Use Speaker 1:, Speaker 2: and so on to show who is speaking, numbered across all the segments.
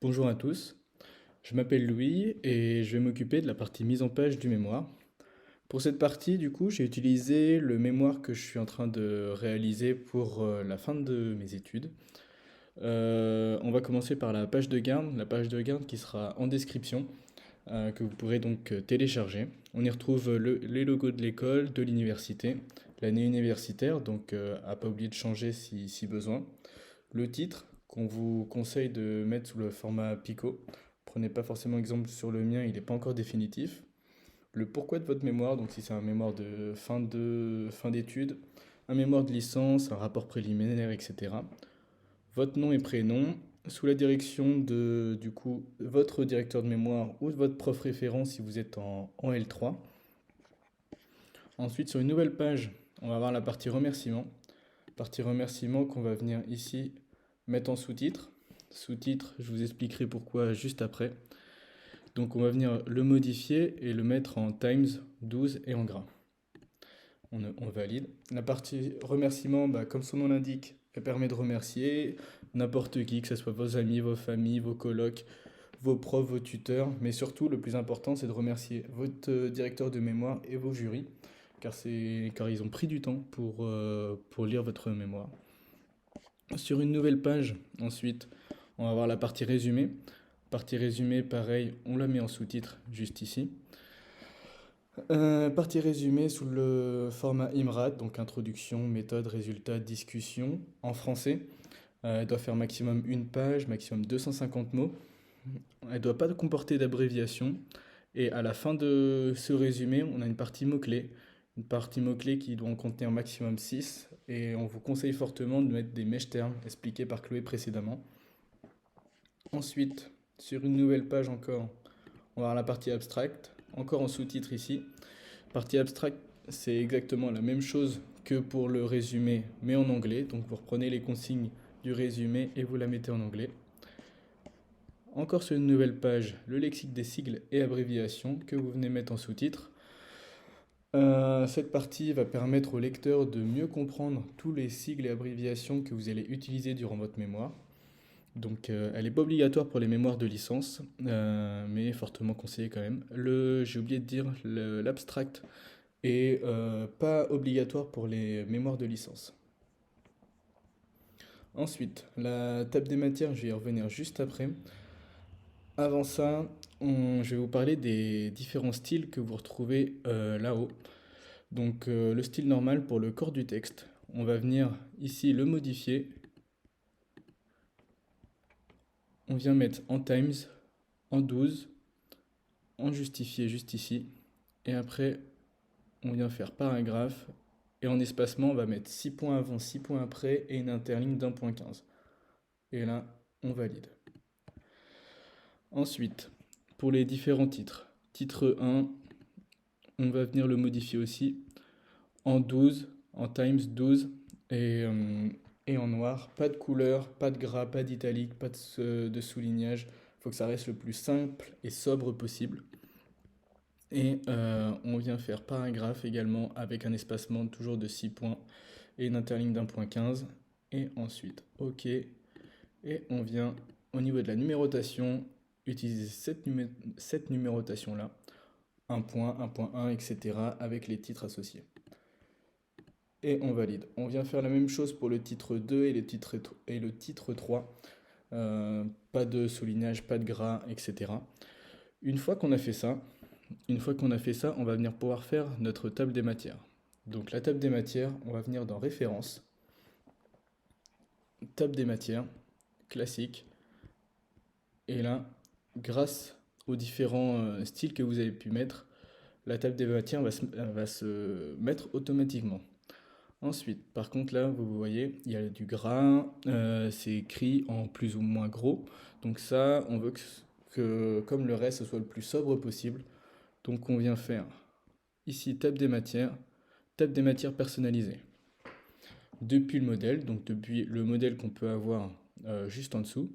Speaker 1: Bonjour à tous, je m'appelle Louis et je vais m'occuper de la partie mise en page du mémoire. Pour cette partie, du coup, j'ai utilisé le mémoire que je suis en train de réaliser pour la fin de mes études. On va commencer par la page de garde qui sera en description, que vous pourrez donc télécharger. On y retrouve les logos de l'école, de l'université, l'année universitaire, donc à pas oublier de changer si besoin. Le titre, qu'on vous conseille de mettre sous le format Pico. Prenez pas forcément exemple sur le mien, il n'est pas encore définitif. Le pourquoi de votre mémoire, donc si c'est un mémoire de fin d'études, un mémoire de licence, un rapport préliminaire, etc. Votre nom et prénom, sous la direction de, du coup, votre directeur de mémoire ou de votre prof référent si vous êtes en L3. Ensuite, sur une nouvelle page, on va avoir la partie remerciements. Partie remerciements qu'on va venir ici mettre en sous-titre. Sous-titre, je vous expliquerai pourquoi juste après. Donc on va venir le modifier et le mettre en times 12 et en gras. On valide. La partie remerciement, comme son nom l'indique, elle permet de remercier n'importe qui, que ce soit vos amis, vos familles, vos colocs, vos profs, vos tuteurs, mais surtout le plus important c'est de remercier votre directeur de mémoire et vos jurys, car ils ont pris du temps pour lire votre mémoire. Sur une nouvelle page, ensuite, on va avoir la partie résumé. Partie résumé, pareil, on la met en sous-titre juste ici. Partie résumé sous le format IMRAD, donc introduction, méthode, résultat, discussion, en français. Elle doit faire maximum une page, maximum 250 mots. Elle ne doit pas comporter d'abréviation. Et à la fin de ce résumé, on a une partie mots-clés. Une partie mots-clés qui doit en contenir maximum 6. Et on vous conseille fortement de mettre des mèches-termes expliqués par Chloé précédemment. Ensuite, sur une nouvelle page encore, on va avoir la partie abstract, encore en sous-titre ici. Partie abstract, c'est exactement la même chose que pour le résumé, mais en anglais. Donc vous reprenez les consignes du résumé et vous la mettez en anglais. Encore sur une nouvelle page, le lexique des sigles et abréviations que vous venez mettre en sous-titre. Cette partie va permettre au lecteur de mieux comprendre tous les sigles et abréviations que vous allez utiliser durant votre mémoire. Donc elle n'est pas obligatoire pour les mémoires de licence, mais fortement conseillée quand même. J'ai oublié de dire, l'abstract est pas obligatoire pour les mémoires de licence. Ensuite, la table des matières, je vais y revenir juste après. Avant ça, je vais vous parler des différents styles que vous retrouvez là-haut. Donc le style normal pour le corps du texte, on va venir ici le modifier. On vient mettre en times, en 12, en justifié juste ici. Et après, on vient faire paragraphe. Et en espacement, on va mettre 6 points avant, 6 points après et une interligne d'1.15. Et là, on valide. Ensuite, pour les différents titres. Titre 1, on va venir le modifier aussi en 12, en times 12 et en noir. Pas de couleur, pas de gras, pas d'italique, pas de soulignage. Il faut que ça reste le plus simple et sobre possible. Et on vient faire paragraphe également avec un espacement toujours de 6 points et une interligne d'1.15. Et ensuite, OK. Et on vient au niveau de la numérotation utiliser cette numérotation-là. 1 point, 1.1, etc. avec les titres associés. Et on valide. On vient faire la même chose pour le titre 2 et le titre 3. Pas de soulignage, pas de gras, etc. Une fois qu'on a fait ça, on va venir pouvoir faire notre table des matières. Donc la table des matières, on va venir dans référence, table des matières, classique. Et là, grâce aux différents styles que vous avez pu mettre, la table des matières va se mettre automatiquement. Ensuite, par contre, là, vous voyez, il y a du gras, c'est écrit en plus ou moins gros. Donc ça, on veut que comme le reste, ce soit le plus sobre possible. Donc on vient faire ici table des matières personnalisées. Depuis le modèle, donc depuis le modèle qu'on peut avoir juste en dessous,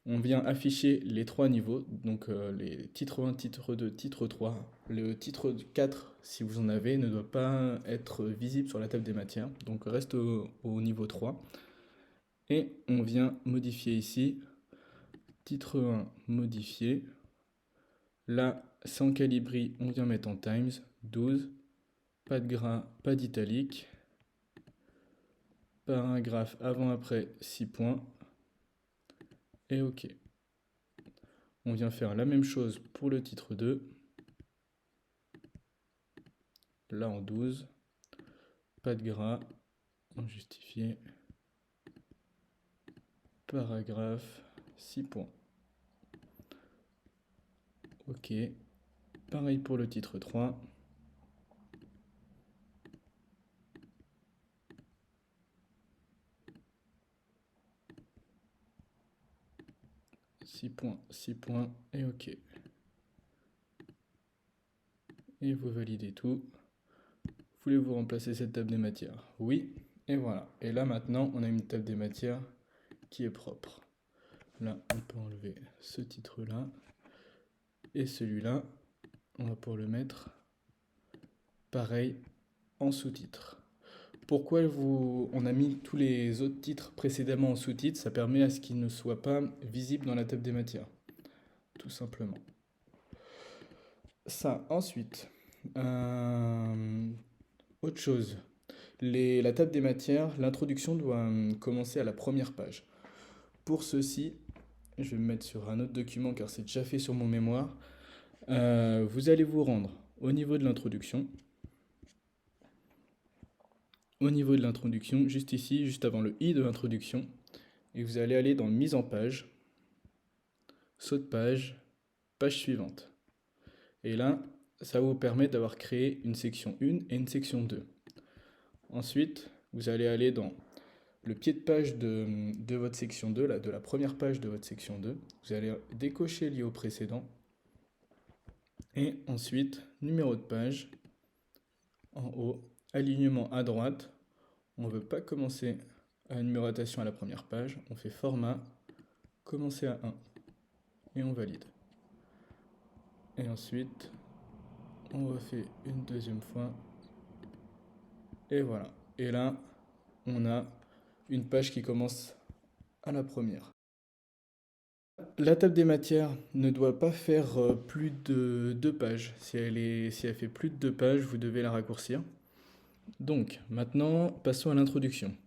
Speaker 1: on vient afficher les trois niveaux, donc les titres 1, titre 2, titre 3. Le titre 4, si vous en avez, ne doit pas être visible sur la table des matières, donc reste au niveau 3. Et on vient modifier ici Titre 1, modifié. Là, sans calibri, on vient mettre en times, 12. Pas de gras, pas d'italique. Paragraphe avant-après, 6 points. Et OK. On vient faire la même chose pour le titre 2. Là en 12. Pas de gras, en justifié. Paragraphe, 6 points. OK. Pareil pour le titre 3. Six points et OK. Et vous validez tout. Voulez-vous remplacer cette table des matières? Oui. Et voilà. Et là maintenant, on a une table des matières qui est propre. Là, on peut enlever ce titre-là. Et celui-là, on va pouvoir le mettre pareil en sous-titre. Pourquoi on a mis tous les autres titres précédemment en sous-titre? Ça permet à ce qu'ils ne soient pas visibles dans la table des matières. Tout simplement. Ça, ensuite. Autre chose. La table des matières, l'introduction doit commencer à la première page. Pour ceci, je vais me mettre sur un autre document car c'est déjà fait sur mon mémoire. Vous allez vous rendre au niveau de l'introduction. Au niveau de l'introduction, juste ici, juste avant le i de l'introduction. Et vous allez aller dans mise en page, saut de page, page suivante. Et là, ça vous permet d'avoir créé une section 1 et une section 2. Ensuite, vous allez aller dans le pied de page de votre section 2, là, de la première page de votre section 2. Vous allez décocher lié au précédent. Et ensuite, numéro de page, en haut, alignement à droite. On ne veut pas commencer à la numérotation à la première page. On fait format, commencer à 1. Et on valide. Et ensuite, on refait une deuxième fois. Et voilà. Et là, on a une page qui commence à la première. La table des matières ne doit pas faire plus de 2 pages. Si elle fait plus de 2 pages, vous devez la raccourcir. Donc, maintenant, passons à l'introduction.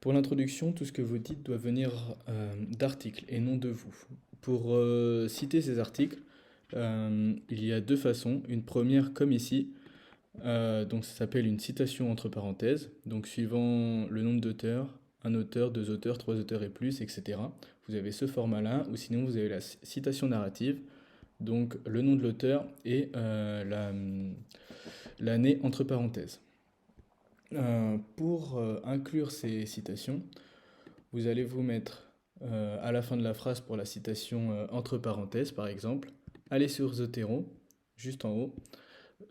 Speaker 1: Pour l'introduction, tout ce que vous dites doit venir d'articles et non de vous. Pour citer ces articles, il y a 2 façons. Une première, comme ici, donc ça s'appelle une citation entre parenthèses. Donc, suivant le nombre d'auteurs, un auteur, 2 auteurs, 3 auteurs et plus, etc. Vous avez ce format-là, ou sinon vous avez la citation narrative, donc le nom de l'auteur et l'année entre parenthèses. Pour inclure ces citations, vous allez vous mettre à la fin de la phrase pour la citation entre parenthèses, par exemple. Allez sur Zotero, juste en haut.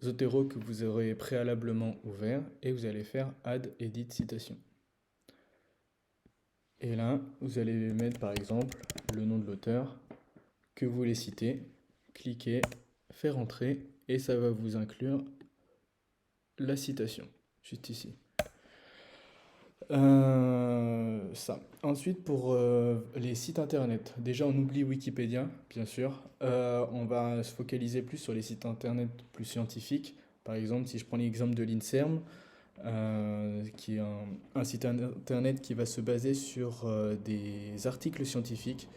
Speaker 1: Zotero que vous aurez préalablement ouvert et vous allez faire Add Edit Citation. Et là, vous allez mettre par exemple le nom de l'auteur que vous voulez citer. Cliquez, faire entrer et ça va vous inclure la citation, juste ici. Ça. Ensuite, pour les sites internet, déjà on oublie Wikipédia, bien sûr. On va se focaliser plus sur les sites internet plus scientifiques. Par exemple, si je prends l'exemple de l'INSERM, qui est un site internet qui va se baser sur des articles scientifiques.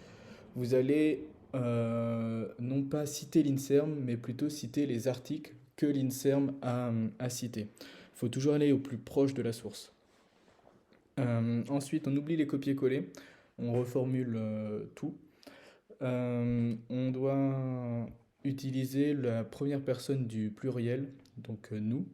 Speaker 1: Vous allez non pas citer l'INSERM, mais plutôt citer les articles que l'INSERM a cités. Il faut toujours aller au plus proche de la source. Ensuite, on oublie les copier-coller, on reformule tout. On doit utiliser la première personne du pluriel, donc nous,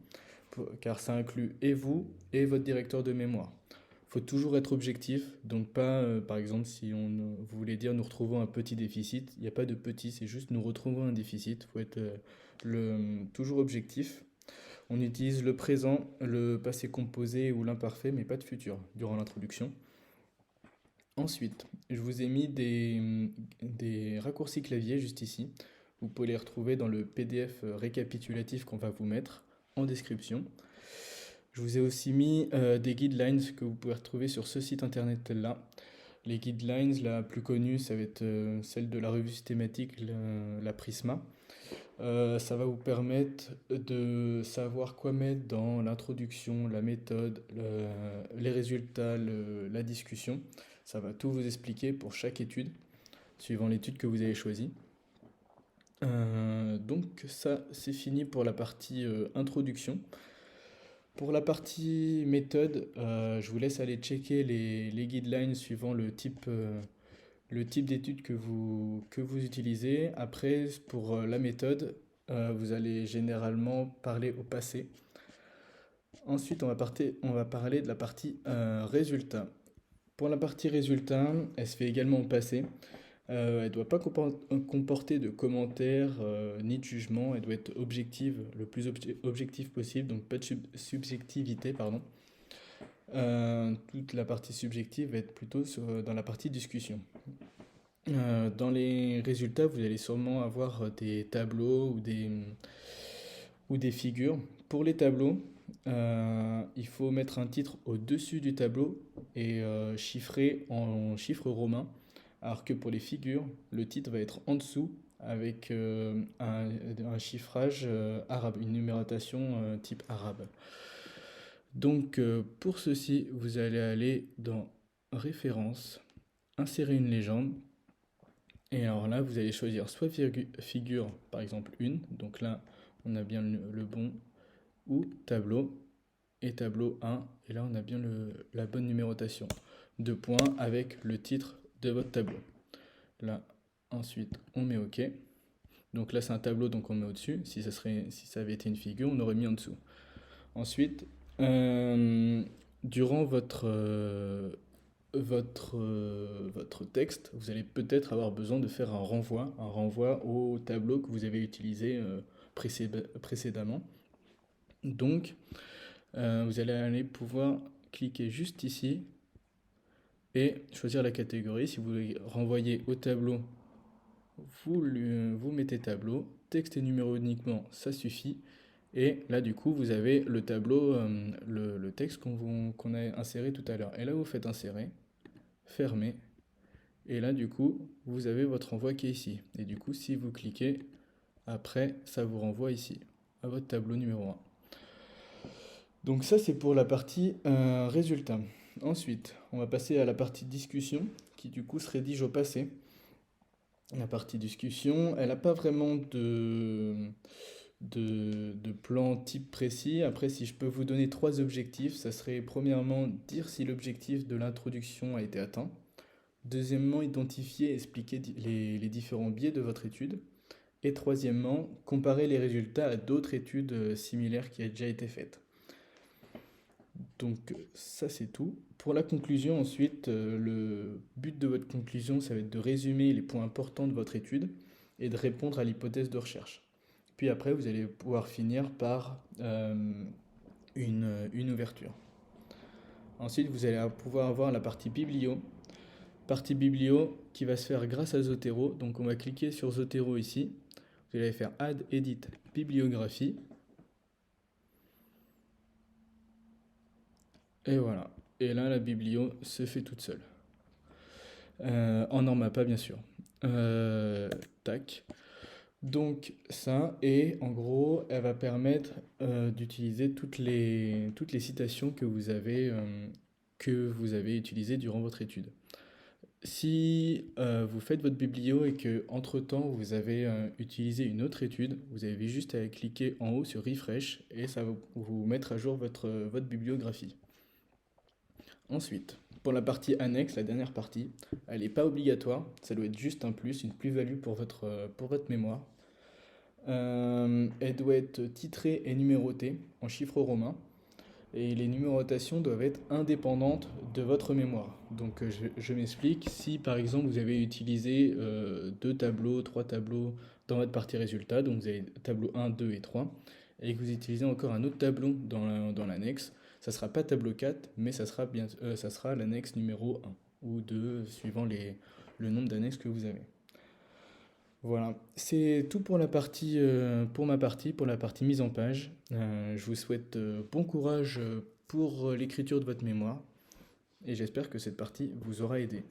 Speaker 1: car ça inclut et vous et votre directeur de mémoire. Il faut toujours être objectif, donc pas, par exemple, si vous voulez dire nous retrouvons un petit déficit, il n'y a pas de petit, c'est juste nous retrouvons un déficit. Il faut être toujours objectif. On utilise le présent, le passé composé ou l'imparfait, mais pas de futur durant l'introduction. Ensuite, je vous ai mis des raccourcis clavier juste ici. Vous pouvez les retrouver dans le PDF récapitulatif qu'on va vous mettre en description. Je vous ai aussi mis des guidelines que vous pouvez retrouver sur ce site internet là. Les guidelines, la plus connue, ça va être celle de la revue systématique, la Prisma. Ça va vous permettre de savoir quoi mettre dans l'introduction, la méthode, les résultats, la discussion. Ça va tout vous expliquer pour chaque étude, suivant l'étude que vous avez choisie. Donc ça, c'est fini pour la partie introduction. Pour la partie méthode, je vous laisse aller checker les guidelines suivant le type d'étude que vous utilisez. Après, pour la méthode, vous allez généralement parler au passé. Ensuite, on va parler de la partie résultat. Pour la partie résultat, elle se fait également au passé. Elle ne doit pas comporter de commentaires ni de jugement. Elle doit être objective, le plus objectif possible, donc pas de subjectivité, pardon. Toute la partie subjective va être plutôt dans la partie discussion. Dans les résultats, vous allez sûrement avoir des tableaux ou des figures. Pour les tableaux, il faut mettre un titre au-dessus du tableau et chiffré en chiffres romains. Alors que pour les figures, le titre va être en dessous avec un chiffrage arabe, une numérotation type arabe. Donc pour ceci, vous allez aller dans Références, insérer une légende. Et alors là, vous allez choisir soit figure, par exemple une, donc là on a bien le bon, ou tableau, et tableau 1, et là on a bien la bonne numérotation. 2 points avec le titre de votre tableau. Là, ensuite, on met OK. Donc là, c'est un tableau, donc on met au-dessus. Si ça avait été une figure, on aurait mis en dessous. Ensuite, durant votre texte, vous allez peut-être avoir besoin de faire un renvoi au tableau que vous avez utilisé précédemment. Donc, vous allez aller pouvoir cliquer juste ici et choisir la catégorie. Si vous voulez renvoyer au tableau, vous mettez tableau, texte et numéro uniquement, ça suffit. Et là, du coup, vous avez le tableau, le texte qu'on a inséré tout à l'heure. Et là, vous faites insérer, fermer. Et là, du coup, vous avez votre renvoi qui est ici. Et du coup, si vous cliquez, après, ça vous renvoie ici, à votre tableau numéro 1. Donc ça, c'est pour la partie résultat. Ensuite, on va passer à la partie discussion, qui du coup se rédige au passé. La partie discussion, elle n'a pas vraiment de plan type précis. Après, si je peux vous donner 3 objectifs, ça serait premièrement dire si l'objectif de l'introduction a été atteint. Deuxièmement, identifier et expliquer les différents biais de votre étude. Et troisièmement, comparer les résultats à d'autres études similaires qui ont déjà été faites. Donc ça c'est tout. Pour la conclusion ensuite, le but de votre conclusion, ça va être de résumer les points importants de votre étude et de répondre à l'hypothèse de recherche. Puis après, vous allez pouvoir finir par une ouverture. Ensuite, vous allez pouvoir avoir la partie biblio. Partie biblio qui va se faire grâce à Zotero. Donc on va cliquer sur Zotero ici. Vous allez faire Add, Edit, Bibliographie. Et voilà. Et là, la biblio se fait toute seule. En NORMAPA, bien sûr. Tac. Donc ça, et en gros, elle va permettre d'utiliser toutes les citations que vous avez utilisées durant votre étude. Si vous faites votre biblio et que entre-temps vous avez utilisé une autre étude, vous avez juste à cliquer en haut sur Refresh et ça va vous mettre à jour votre bibliographie. Ensuite, pour la partie annexe, la dernière partie, elle n'est pas obligatoire, ça doit être juste un plus, une plus-value pour votre mémoire. Elle doit être titrée et numérotée en chiffres romains. Et les numérotations doivent être indépendantes de votre mémoire. Donc je m'explique, si par exemple vous avez utilisé 2 tableaux, 3 tableaux dans votre partie résultat, donc vous avez tableau 1, 2 et 3, et que vous utilisez encore un autre tableau dans l'annexe, ça ne sera pas tableau 4, mais ça sera l'annexe numéro 1 ou 2, suivant le nombre d'annexes que vous avez. Voilà, c'est tout pour la partie, pour la partie mise en page. Je vous souhaite bon courage pour l'écriture de votre mémoire et j'espère que cette partie vous aura aidé.